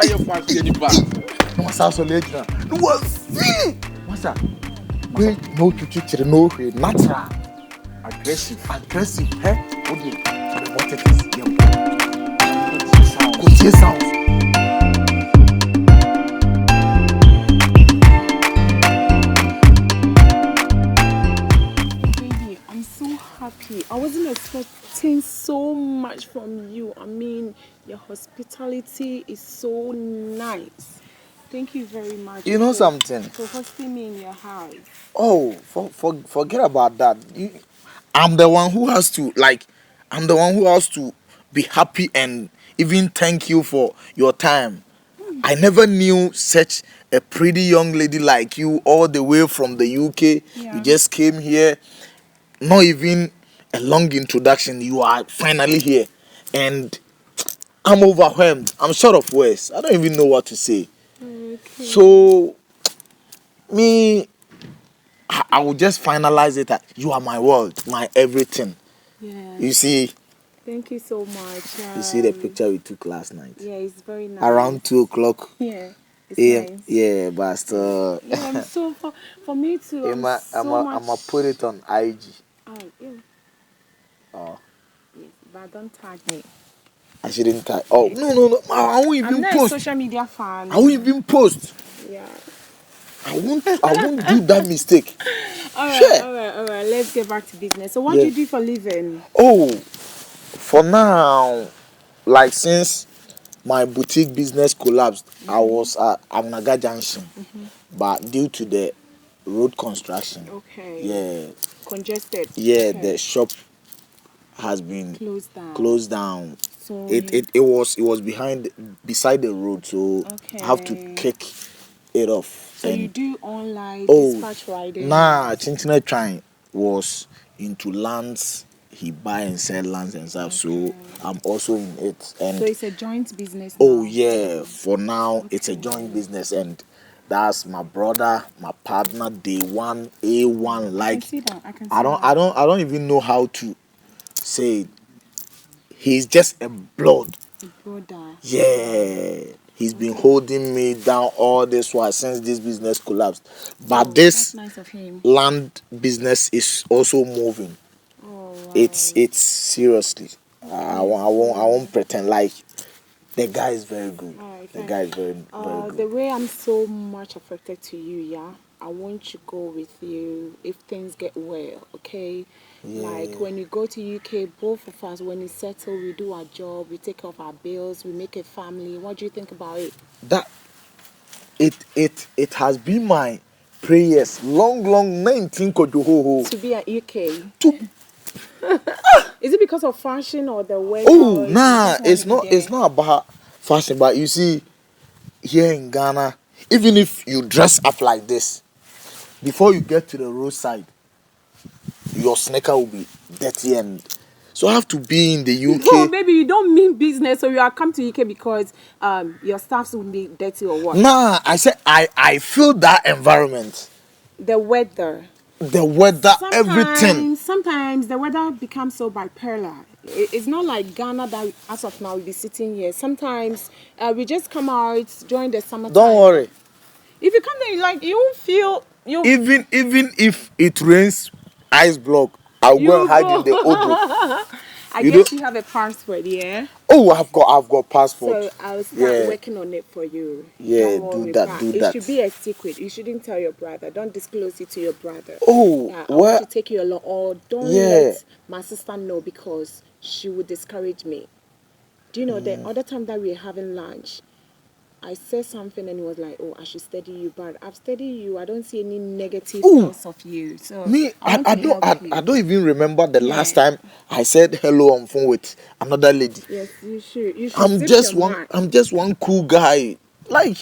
you fancy any bar? No matter so late now. No was silly. What's that? Wait, no to teacher, no way, natural, aggressive, eh? Okay, what it is? Good sound. Baby, I'm so happy. I wasn't expecting so much from you. I mean, your hospitality is so nice. Thank you very much. You know something? For hosting me in your house. Oh, forget about that. I'm the one who has to be happy and even thank you for your time. I never knew such a pretty young lady like you all the way from the UK. Yeah. You just came here, not even a long introduction. You are finally here, and I'm overwhelmed. I'm short of words. I don't even know what to say. Okay. So, I will just finalize it that you are my world, my everything. Yeah. You see, Thank you so much. you see the picture we took last night. Yeah, it's very nice. Around 2:00 Yeah. It's a.m. nice. Yeah, but still, Yeah, I'm so for me too. I'm a put it on IG. Oh, yeah. Oh, Yes, but don't tag me. I shouldn't tag. Oh, no. I won't I'm even not a post. social media fan. I won't even post. Yeah. I won't do that mistake. All right, Sure. all right. Let's get back to business. So, what Yeah. do you do for living? Oh, for now, like since my boutique business collapsed, I was at Agnaga Junction, but due to the road construction, Okay. Congested. yeah, Okay. the shop has been Closed down. So it was beside the road, so I have to Okay. kick it off. So And you do online oh, dispatch riding? nah, Chinchina Trying was into lands. He buy and sell lands and stuff. So I'm also in it. And So it's a joint business oh now? yeah, for now it's a joint business, and that's my brother, my partner, day one, A1. Like I can see that. I don't even know how to say it. He's just a blood. A brother. Yeah. He's been holding me down all this while since this business collapsed. But this That's nice of him. land business is also moving. Oh, wow. It's seriously. I won't pretend like the guy is very good. Alright, The fine. guy is very good. The way I'm so much affected to you, yeah, I want to go with you if things get well, okay? Yeah. Like when you go to UK, both of us, when we settle, we do our job, we take care of our bills, we make a family. What do you think about it? That it has been my prayers long 19 kojohoho. To be at UK? To- Is it because of fashion or the way? Oh nah, it's not about fashion, but you see, here in Ghana, even if you dress up like this, before you get to the roadside, your sneaker will be dirty, and so I have to be in the UK. No, maybe you don't mean business, so you are come to UK because your staffs will be dirty or what? Nah, I said I feel that environment, The weather. the weather, everything. Sometimes the weather becomes so bipolar. It's not like Ghana that as of now we be sitting here. Sometimes we just come out during the summer. Don't worry. If you come there, like you won't feel you. Even if it rains ice block, I'll go and hide in the Odo. I you guess know- you have a passport, yeah. Oh, I've got passport. So I'll start Yeah. working on it for you. Yeah, Don't do worry, that, but do it that. should be a secret. You shouldn't tell your brother. Don't disclose it to your brother. Oh, Yeah, I well- want to take you along, or don't Yeah. let my sister know because she would discourage me. Do you know Mm. the other time that we were having lunch, I said something and he was like, "Oh, I should study you," but I've studied you. I don't see any negative Ooh. parts of you. So Me, I want to help you. don't even remember the Yeah. last time I said hello on phone with another lady. Yes, you should. You should. I'm zip just your one. mouth. I'm just one cool guy. Like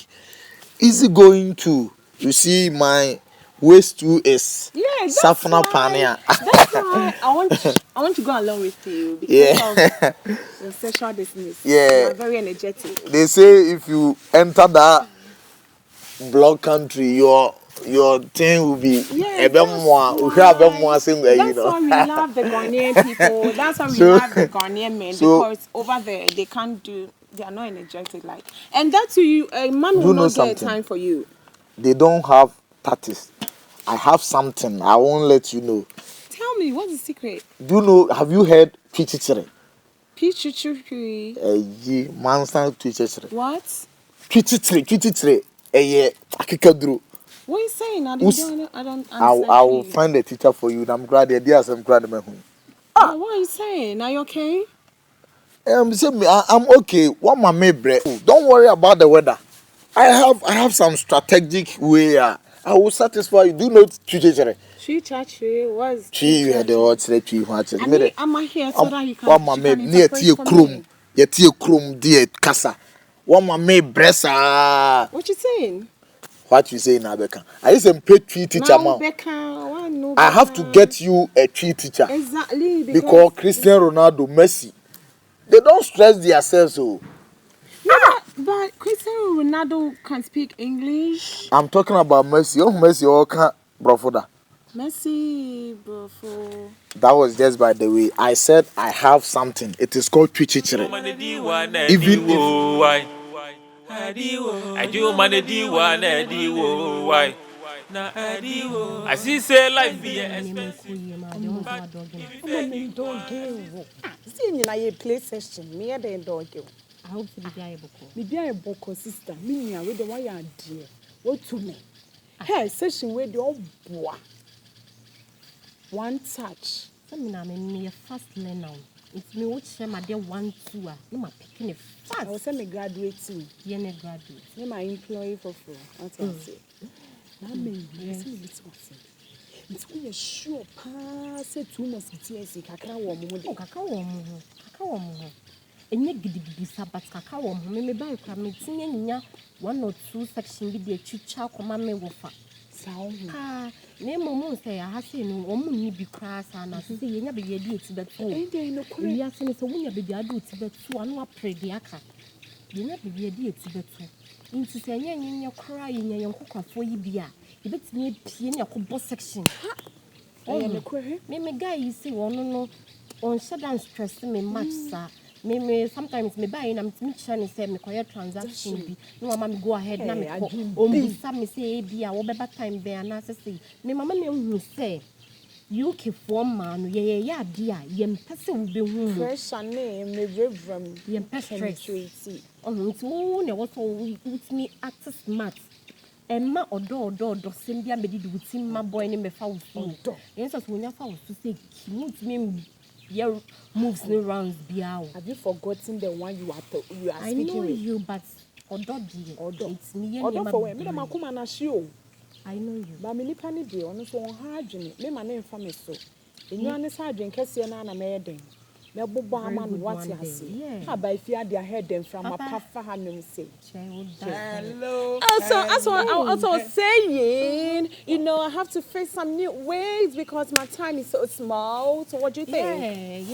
easy going to. You see, my waist too is Yeah, that's Safna why- Pania. That's why I want to go along with you because Yeah. of your sexual business. Yeah. You are very energetic. They say if you enter that block country, your thing will be Yeah, ebe mwa. We have ebe mwa same way, you that's why we know. love the Ghanaian people. That's why we So- love the Ghanaian men so- because over there they can't do they are not energetic. Like, and that to you, a man will You know not get something? time for you. They don't have tactics. I have something. I won't let you know. Tell me, what's the secret? Do you know? Have you heard Twichichire? Pichuchuchui. Ye Mansan Twichichire. What? Twichichire. Akikadru. What are you saying? I Who's- don't understand. I will find a teacher for you. And I'm glad I'm glad I'm home. What are you saying? Are you okay? I'm okay. What my mate, don't worry about the weather. I have some strategic way. I will satisfy you. Do not Twichichire. Chichachi was. You had the odds that you watch I mean, I'm here so that you can. One my mate near Tia Krum. Your Tia Krum, dear Casa. One my mate, Bressa. What you saying? What you say now, Becca? I used to pay tree teacher, Now, man. Becca, why no I have Becca? to get you a tree teacher. Exactly. Because Cristiano Ronaldo, Messi, they don't stress themselves. So Yeah, but Cristiano Ronaldo can speak English. I'm talking about Messi. Oh, Messi, all can't, bro. Messi, bro. That was just by the way. I said I have something. It is called Twichichire. Even if I do money D1 why? I see say life be expensive. See, you know, play session. Me and the dog. I hope to be able to. Maybe I book a sister. Me, I with the wire dear. What to me? Hey, session where the old boy. One touch. Some me a fast learner. It's me which my dear 1 2 no my picking it I fast. was send me graduate too. Yene graduate. Me my employee for free. That's what I say. Now me, yes, me this one say. It's we are sure pa say 2 musketeers kakra wo mo de. Oh, kaka wo mo. Kaka wo mo. Enye gidigidi sabat kaka wo mo. Me buy kra me tinye nya 1 or 2 section bi de twitwa koma me wo fa. Sao. Ah, ne momo say I ha say no omo ni bi kra sa na say ye nya be ye di eti beto. Eh dey no kure. We are saying so when you be adu eti beto anu apre de aka. Ye nya be ye di eti beto. Inti say nya kra ye nya yonkokafo yi bi a. E betimi pie na yakobɔ section. Eh no kure. Me guy you see no on shutdown stress me much sir. Me sometimes me buy na me try say me koye transaction bi. No mama me go ahead na me ko. Ombusa me say bi a wo beba time be na say me mama me hu say UK for man ye ade a ye mpese wo be hu. Pressure ne me revram. Ye mpese stress. Oh nti wo na wo so with me act smart. Emma odo sembia me did with him my boy ne me fa wo fu. Yes as wonya fa wo fu say move me your moves no rounds biao. Have you forgotten the one you are I speaking know with? you but odo di. It's me and Odo for me na makuma na hye. I know you. Ba me nipa ne de ono so on ha adwene me ma ne mfa me so. Enwa ne sa adwen kese na na me den. Me bobo ama no what ya say. Ha ba fi ade ahead dem from apafa ha nem say. Hello. Also saying, you know, I have to face some new ways because my time is so small. So what do you think?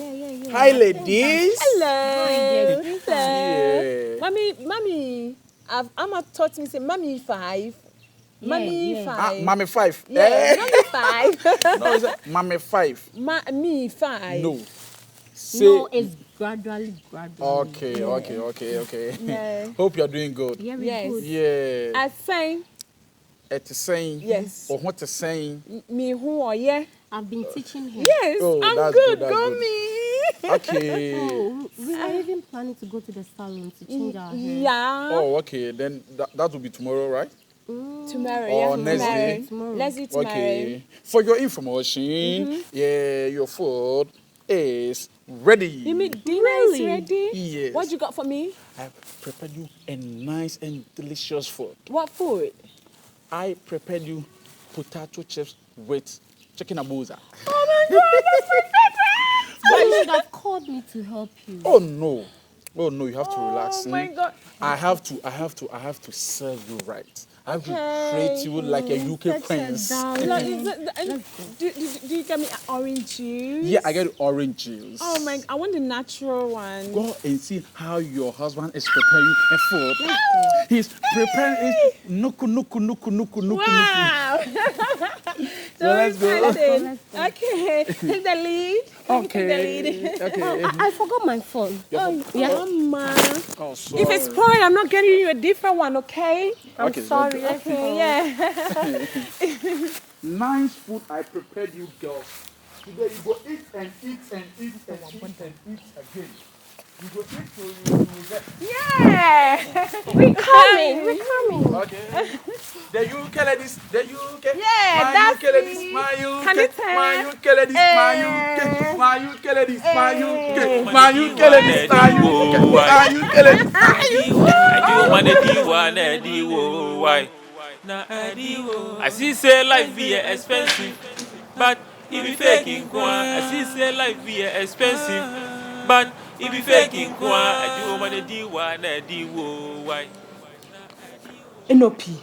Yeah. hi ladies. Hello. Yeah. Mommy, I'm taught me say mommy 5. Mommy yeah. 5. Mommy 5. Yeah, mommy 5. No, is it Mommy 5? Me 5. No. Say No, it's gradually. okay. Yeah. Hope you're doing good. Yeah, Yes. good. Yeah. I say It's saying. Yes. Or what is saying. me who are yeah. I've been teaching him. Yes, Oh, I'm that's good. good, that's Go good. me. Okay. Oh, we are even planning to go to the salon to change our hair. Yeah. Oh, okay. Then that will be tomorrow, right? Tomorrow, Or yeah. next day. Tomorrow. Let's do tomorrow. Okay. For your information, yeah, your food is ready. You mean dinner Really? is ready? Yes. What you got for me? I prepared you a nice and delicious food. What food? I prepared you potato chips with chicken abuza. But you should have called me to help you. Oh no, you have to relax. Oh my God. I have to serve you right. I have to treat you like a UK prince. Look, do you get me orange juice? Yeah, I get orange juice. Oh my! I want the natural one. Go and see how your husband is preparing a food. He's preparing it nuku. Wow! So let's go. Okay, take the lead. Okay. I forgot my phone. Yeah. Mama. Oh, sorry. If it's spoiled, I'm not getting you a different one, okay? I'm Okay, sorry. Okay, yeah. Nice food I prepared you, girls. Today you go eat and eat and eat and eat and eat again. You go eat till you get. Yeah. We're coming. Okay. The UK ladies, the UK. Yeah, my that's UK ladies, me. my UK, Can you tell? my UK ladies, my UK, my UK ladies, my UK, my UK ladies, my UK, my UK ladies. I see say life be expensive, but if you faking kwa, I see say life be expensive, but if you faking kwa, I do money diwa na diwo why. Enopi.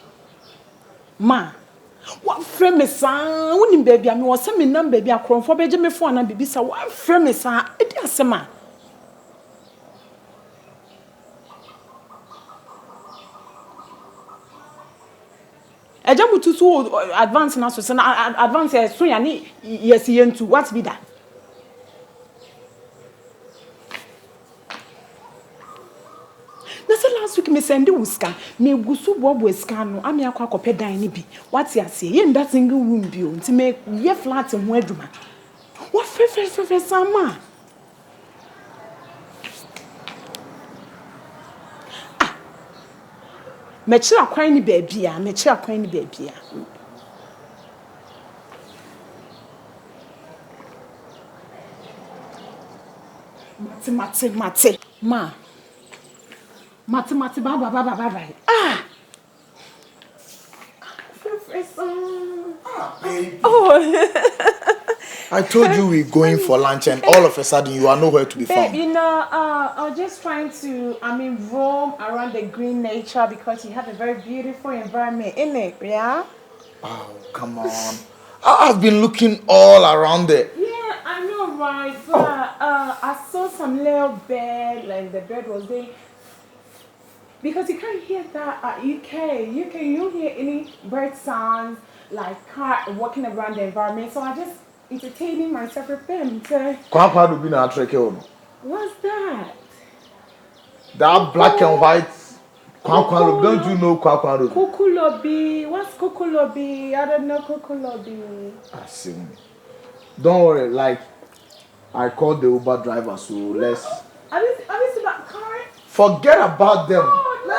Ma. What frame me san? Woni baby am wo se me nam baby akronfo beje me phone na bibisa. What frame me san? E di asema. Eja mututu advance na so se na advance so ya ni yes yentu. What be that? Last week me send you scan me gusu bobo scan no ami akwa kope dan ni bi what ya say ye that single room bi o nti me ye flat ho adwuma what fe sama me chira kwan ni ba bia mate ma Mati, bye. Ah! Professor. Baby. Oh. I told you we're going for lunch and all of a sudden you are nowhere to be Babe, found. you know, I was just trying to, roam around the green nature because you have a very beautiful environment in it, yeah? Oh, come on. I've been looking all around there. Yeah, I know, right? But I saw some little bird, like the bird was there. Because you can't hear that at UK. You hear any bird sounds, like car walking around the environment. So I just entertaining myself with them. Kwakwa do be na treke ono. What's that? That black and white kwakwa. Don't you know kwakwa do? Kukulobi. What's kukulobi? I don't know kukulobi. I see. Don't worry. Like I called the Uber driver, so let's. Have you seen that car? Forget about them. Oh, no,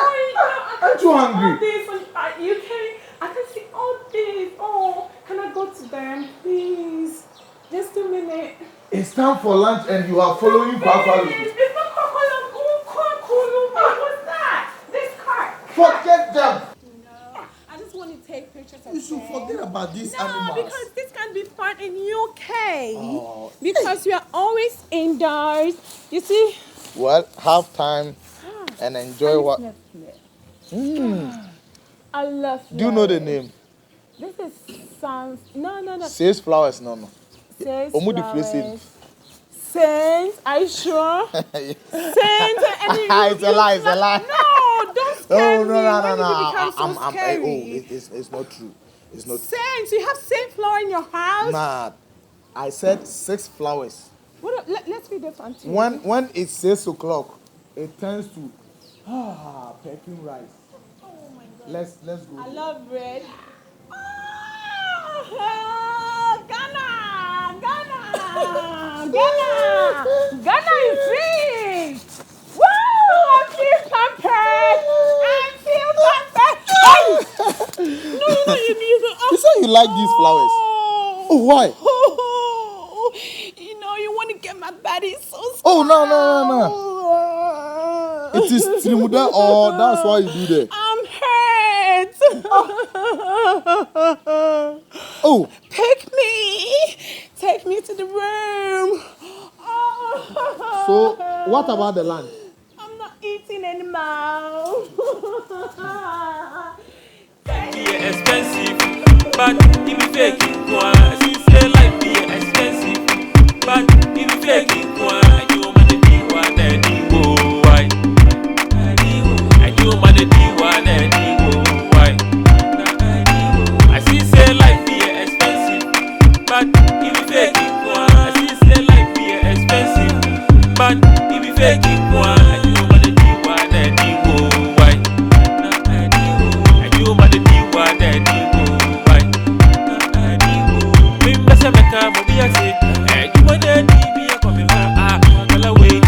Aren't you hungry? All this, I can see all this. Oh, can I go to them, please? Just a minute. It's time for lunch and you are following Kwakwa. It's not Kwakwa. What's that? This car. Forget them. No, I just want to take pictures of You should them. forget about these No, animals. because this can be fun in UK. Oh. Because we are always indoors. You see? Well, have time and enjoy what. I love Do you know the name? This is sounds no. Says flowers, no. Says Omudi flowers. Flacid. Saints, are you sure? Saints, It's a lie. No, don't scare me. When did you become so scary? It's not true. It's not. Saints, you have saint flower in your house? Nah, I said 6 flowers. Let's read this one to you. When it's 6 o'clock, it turns to perfume rice. Oh my God. Let's go. I love red. Oh, Ghana is rich. Woo! I feel pampered. No, You said you like these flowers. Oh, why? You want to get my body so small. Oh, no. It is Trimuda or that's why you do that. I'm hurt. Oh. Take me to the room. So, what about the lunch? I'm not eating anymore. Be expensive, but if you faking kwa, she say life be expensive, but if you faking kwa, you man the diwa na diwo why? You man the diwa na diwo why? I see say life be expensive, faking one. I do what the D1 and D1. Why? I do what the D1 and D1. Why? We must have a car, but we are saying, and you want to be a coming home. Ah, well away,